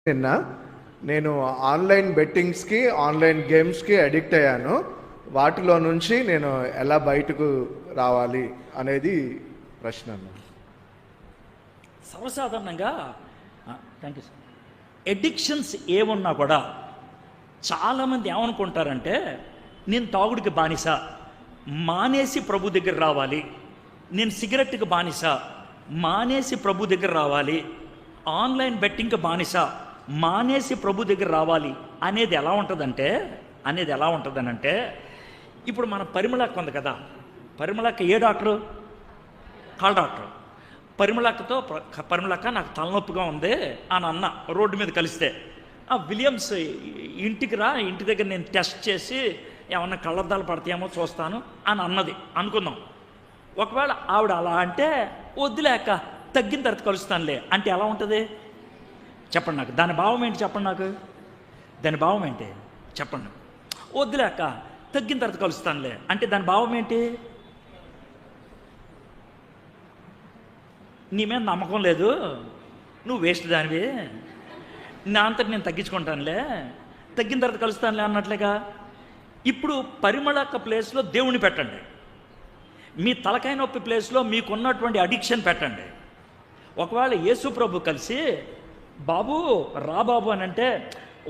నిన్న నేను online బెట్టింగ్స్కి online గేమ్స్కి addict అయ్యాను. వాటిలో నుంచి నేను ఎలా బయటకు రావాలి అనేది ప్రశ్న. సర్వసాధారణంగా థ్యాంక్ యూ సార్, ఎడిక్షన్స్ ఏమున్నా కూడా చాలామంది ఏమనుకుంటారంటే నేను తాగుడికి బానిస, మానేసి ప్రభు దగ్గర రావాలి, నేను సిగరెట్కి బానిస, మానేసి ప్రభు దగ్గర రావాలి, ఆన్లైన్ బెట్టింగ్కి బానిస, మానేసి ప్రభు దగ్గర రావాలి అనేది ఎలా ఉంటుందనంటే ఇప్పుడు మన పరిమళక్క ఉంది కదా, పరిమళక్క ఏ డాక్టరు? కాళ్ళ డాక్టర్. పరిమళక్క నాకు తలనొప్పిగా ఉంది అని అన్న రోడ్డు మీద కలిస్తే, విలియమ్స్ ఇంటికి రా, ఇంటి దగ్గర నేను టెస్ట్ చేసి ఏమన్నా కళ్ళద్దాలు పడతాయేమో చూస్తాను అని అన్నది అనుకుందాం. ఒకవేళ ఆవిడ అలా అంటే వద్దులేక తగ్గిన తర్వాత కలుస్తానులే అంటే ఎలా ఉంటుంది చెప్పండి నాకు. దాని భావం ఏంటి చెప్పండి నాకు, దాని భావం ఏంటి చెప్పండి. వద్దులేక తగ్గిన తర్వాత కలుస్తానులే అంటే దాని భావం ఏంటి? నీ మీద నమ్మకం లేదు, నువ్వు వేస్ట్ దానివి, నా అంతటి నేను తగ్గించుకుంటానులే, తగ్గిన తర్వాత కలుస్తానులే అన్నట్లేగా. ఇప్పుడు పరిమళక్క ప్లేస్లో దేవుని పెట్టండి, మీ తలకాయ నొప్పి ప్లేస్లో మీకున్నటువంటి అడిక్షన్ పెట్టండి. ఒకవేళ యేసు ప్రభు కలిసి బాబు రా బాబు అని అంటే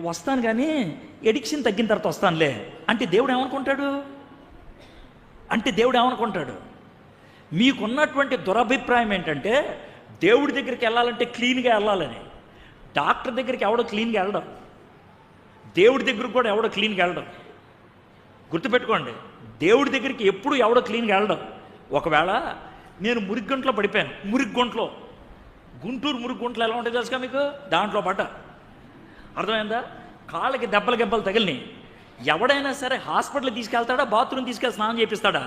వస్తాను కానీ ఎడిక్షన్ తగ్గిన తర్వాత వస్తానులే అంటే దేవుడు ఏమనుకుంటాడు? మీకున్నటువంటి దురభిప్రాయం ఏంటంటే దేవుడి దగ్గరికి వెళ్ళాలంటే క్లీన్గా వెళ్ళాలని. డాక్టర్ దగ్గరికి ఎవడో క్లీన్గా వెళ్ళడం, దేవుడి దగ్గరికి కూడా ఎవడో క్లీన్గా వెళ్ళడం. గుర్తుపెట్టుకోండి, దేవుడి దగ్గరికి ఎప్పుడు ఎవడో క్లీన్గా వెళ్ళడం. ఒకవేళ నేను మురిగ్గొంట్లో పడిపోయాను, గుంటూరు మురుగుంటలు ఎలా ఉంటాయి తెలుసుగా మీకు, దాంట్లో పడ్డ, అర్థమైందా? కాళ్ళకి దెబ్బలు తగిలినాయి. ఎవడైనా సరే హాస్పిటల్కి తీసుకెళ్తాడా, బాత్రూమ్ తీసుకెళ్ళి స్నానం చేపిస్తాడా?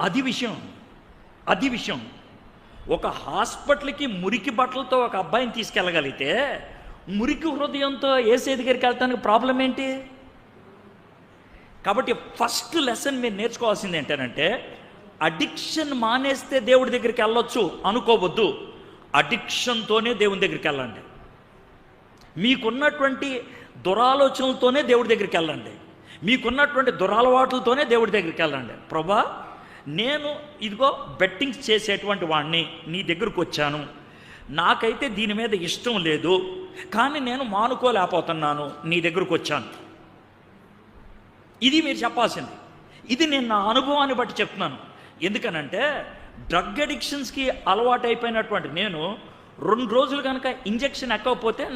అది విషయం. ఒక హాస్పిటల్కి మురికి బట్టలతో ఒక అబ్బాయిని తీసుకెళ్ళగలిగితే మురికి హృదయంతో యేసు దగ్గరికి వెళ్ళటానికి ప్రాబ్లం ఏంటి? కాబట్టి ఫస్ట్ లెసన్ మీరు నేర్చుకోవాల్సింది ఏంటంటే అడిక్షన్ మానేస్తే దేవుడి దగ్గరికి వెళ్ళొచ్చు అనుకోవద్దు. అడిక్షన్తోనే దేవుని దగ్గరికి వెళ్ళండి. మీకున్నటువంటి దురాలోచనలతోనే దేవుడి దగ్గరికి వెళ్ళండి, మీకున్నటువంటి దురలవాట్లతోనే దేవుడి దగ్గరికి వెళ్ళండి. ప్రభా, నేను ఇదిగో బెట్టింగ్స్ చేసేటువంటి వాడిని, నీ దగ్గరకు వచ్చాను, నాకైతే దీని మీద ఇష్టం లేదు, కానీ నేను మానుకోలేకపోతున్నాను, నీ దగ్గరకు వచ్చాను. ఇది మీరు చెప్పాల్సింది. ఇది నేను నా అనుభవాన్ని బట్టి చెప్తున్నాను. ఎందుకనంటే డ్రగ్ అడిక్షన్స్కి అలవాటు అయిపోయినటువంటి నేను 2 రోజులు కనుక ఇంజెక్షన్ ఎక్కకపోతే నా